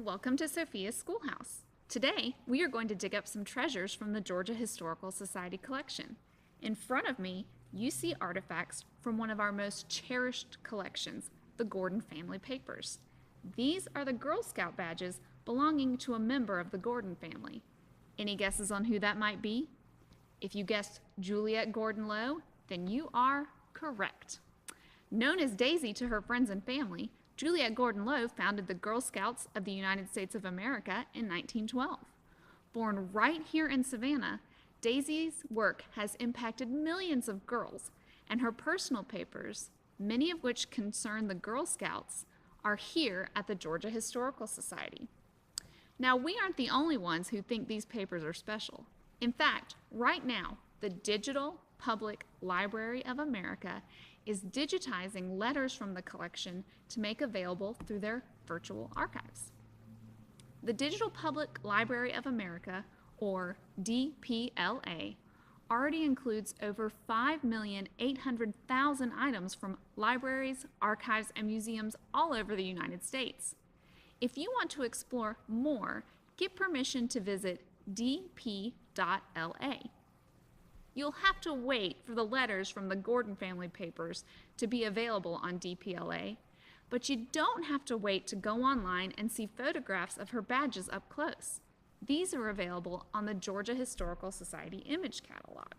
Welcome to Sophia's Schoolhouse. Today, we are going to dig up some treasures from the Georgia Historical Society collection. In front of me, you see artifacts from one of our most cherished collections, the Gordon family papers. These are the Girl Scout badges belonging to a member of the Gordon family. Any guesses on who that might be? If you guessed Juliette Gordon Low, then you are correct. Known as Daisy to her friends and family, Juliette Gordon Low founded the Girl Scouts of the United States of America in 1912. Born right here in Savannah, Daisy's work has impacted millions of girls, and her personal papers, many of which concern the Girl Scouts, are here at the Georgia Historical Society. Now, we aren't the only ones who think these papers are special. In fact, right now, the Digital Public Library of America is digitizing letters from the collection to make available through their virtual archives. The Digital Public Library of America, or DPLA, already includes over 5,800,000 items from libraries, archives, and museums all over the United States. If you want to explore more, get permission to visit dp.la. You'll have to wait for the letters from the Gordon family papers to be available on DPLA, but you don't have to wait to go online and see photographs of her badges up close. These are available on the Georgia Historical Society Image Catalog.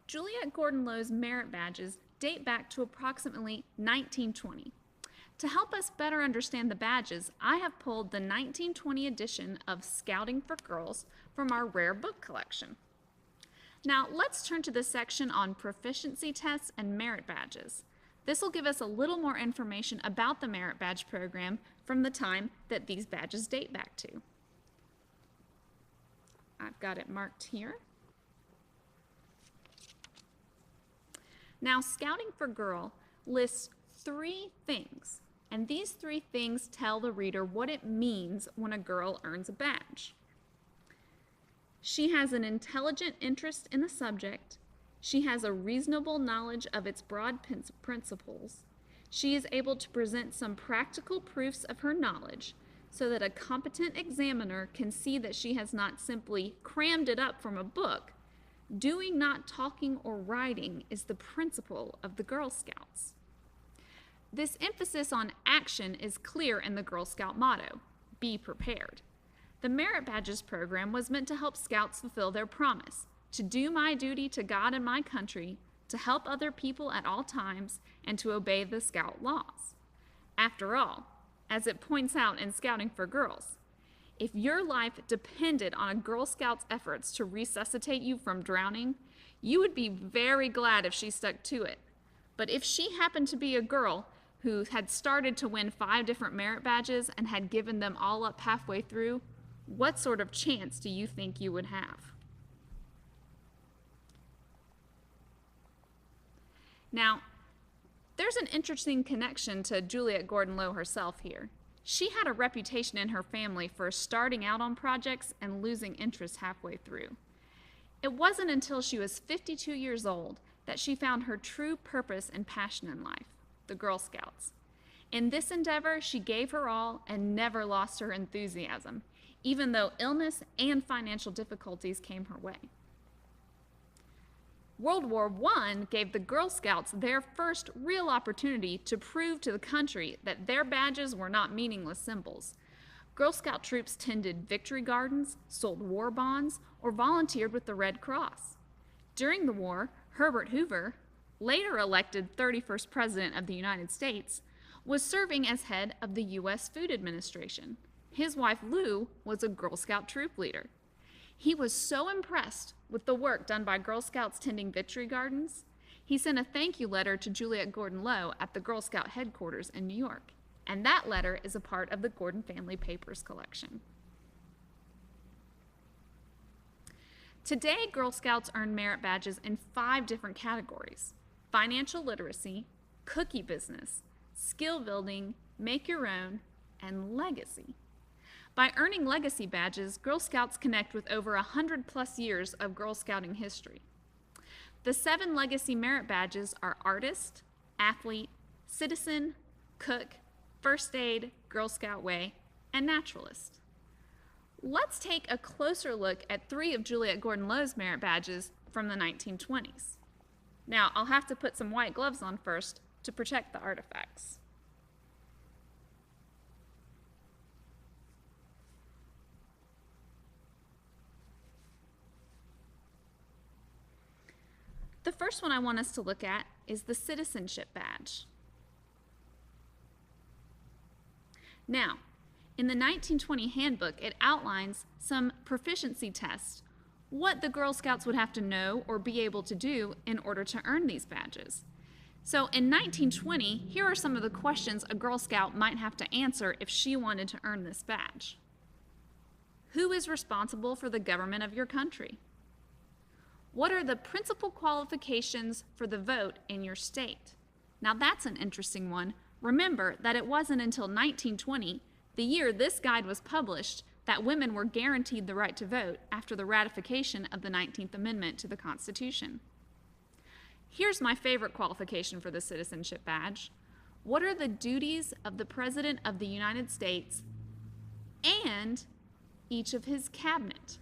Juliette Gordon Low's merit badges date back to approximately 1920. To help us better understand the badges, I have pulled the 1920 edition of Scouting for Girls from our rare book collection. Now, let's turn to the section on proficiency tests and merit badges. This will give us a little more information about the merit badge program from the time that these badges date back to. I've got it marked here. Now, Scouting for Girl lists 3 things. And these 3 things tell the reader what it means when a girl earns a badge. She has an intelligent interest in the subject. She has a reasonable knowledge of its broad principles. She is able to present some practical proofs of her knowledge so that a competent examiner can see that she has not simply crammed it up from a book. Doing, not talking, or writing is the principle of the Girl Scouts. This emphasis on action is clear in the Girl Scout motto, be prepared. The Merit Badges program was meant to help Scouts fulfill their promise, to do my duty to God and my country, to help other people at all times, and to obey the Scout laws. After all, as it points out in Scouting for Girls, if your life depended on a Girl Scout's efforts to resuscitate you from drowning, you would be very glad if she stuck to it. But if she happened to be a girl who had started to win 5 different merit badges and had given them all up halfway through, what sort of chance do you think you would have? Now, there's an interesting connection to Juliette Gordon Low herself here. She had a reputation in her family for starting out on projects and losing interest halfway through. It wasn't until she was 52 years old that she found her true purpose and passion in life, the Girl Scouts. In this endeavor, she gave her all and never lost her enthusiasm, even though illness and financial difficulties came her way. World War I gave the Girl Scouts their first real opportunity to prove to the country that their badges were not meaningless symbols. Girl Scout troops tended victory gardens, sold war bonds, or volunteered with the Red Cross. During the war, Herbert Hoover, later elected 31st President of the United States, was serving as head of the U.S. Food Administration. His wife, Lou, was a Girl Scout troop leader. He was so impressed with the work done by Girl Scouts tending victory gardens, he sent a thank you letter to Juliette Gordon Low at the Girl Scout headquarters in New York, and that letter is a part of the Gordon Family Papers collection. Today, Girl Scouts earn merit badges in 5 different categories: financial literacy, cookie business, skill building, make your own, and legacy. By earning legacy badges, Girl Scouts connect with over 100+ years of Girl Scouting history. The 7 legacy merit badges are artist, athlete, citizen, cook, First Aid, Girl Scout Way, and Naturalist. Let's take a closer look at 3 of Juliette Gordon-Lowe's merit badges from the 1920s. Now, I'll have to put some white gloves on first to protect the artifacts. The first one I want us to look at is the Citizenship Badge. Now, in the 1920 handbook, it outlines some proficiency tests, what the Girl Scouts would have to know or be able to do in order to earn these badges. So in 1920, here are some of the questions a Girl Scout might have to answer if she wanted to earn this badge. Who is responsible for the government of your country? What are the principal qualifications for the vote in your state? Now that's an interesting one. Remember that it wasn't until 1920, the year this guide was published, that women were guaranteed the right to vote after the ratification of the 19th Amendment to the Constitution. Here's my favorite qualification for the Citizenship Badge. What are the duties of the President of the United States and each of his cabinet?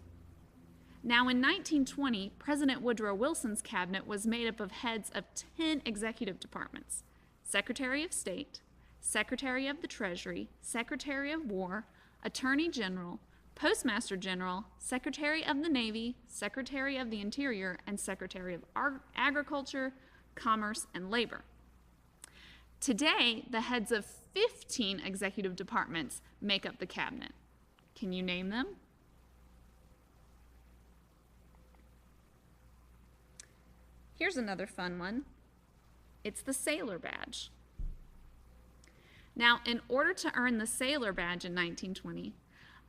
Now in 1920, President Woodrow Wilson's cabinet was made up of heads of 10 executive departments: Secretary of State, Secretary of the Treasury, Secretary of War, Attorney General, Postmaster General, Secretary of the Navy, Secretary of the Interior, and Secretary of Agriculture, Commerce, and Labor. Today, the heads of 15 executive departments make up the cabinet. Can you name them? Here's another fun one. It's the Sailor Badge. Now, in order to earn the Sailor Badge in 1920,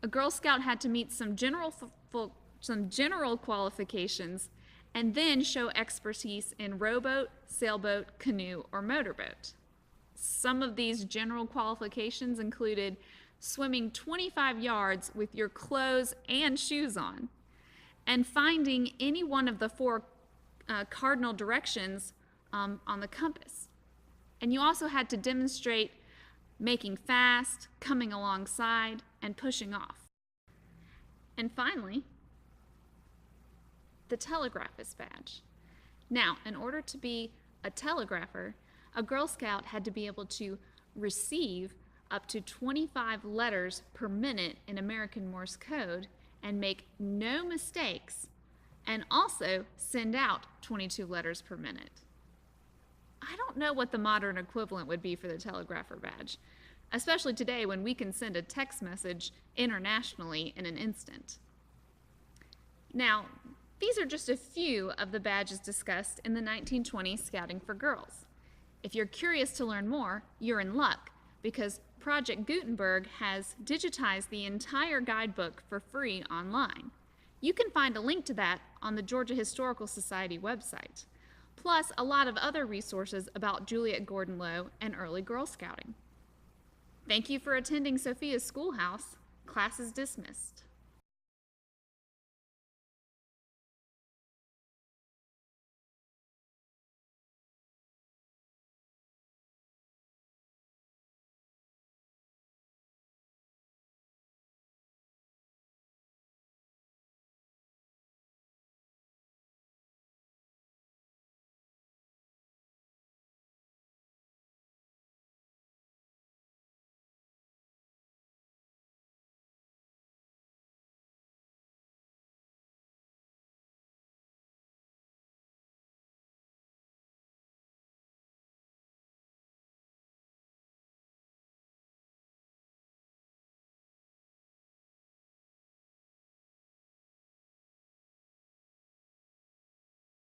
a Girl Scout had to meet some general qualifications and then show expertise in rowboat, sailboat, canoe, or motorboat. Some of these general qualifications included swimming 25 yards with your clothes and shoes on, and finding any one of the 4 cardinal directions on the compass. And you also had to demonstrate making fast, coming alongside, and pushing off. And finally, the Telegraphist Badge. Now, in order to be a telegrapher, a Girl Scout had to be able to receive up to 25 letters per minute in American Morse code and make no mistakes, and also send out 22 letters per minute. I don't know what the modern equivalent would be for the Telegrapher Badge, especially today when we can send a text message internationally in an instant. Now, these are just a few of the badges discussed in the 1920 Scouting for Girls. If you're curious to learn more, you're in luck, because Project Gutenberg has digitized the entire guidebook for free online. You can find a link to that on the Georgia Historical Society website, plus a lot of other resources about Juliette Gordon-Lowe and early Girl Scouting. Thank you for attending Sophia's Schoolhouse. Class is dismissed.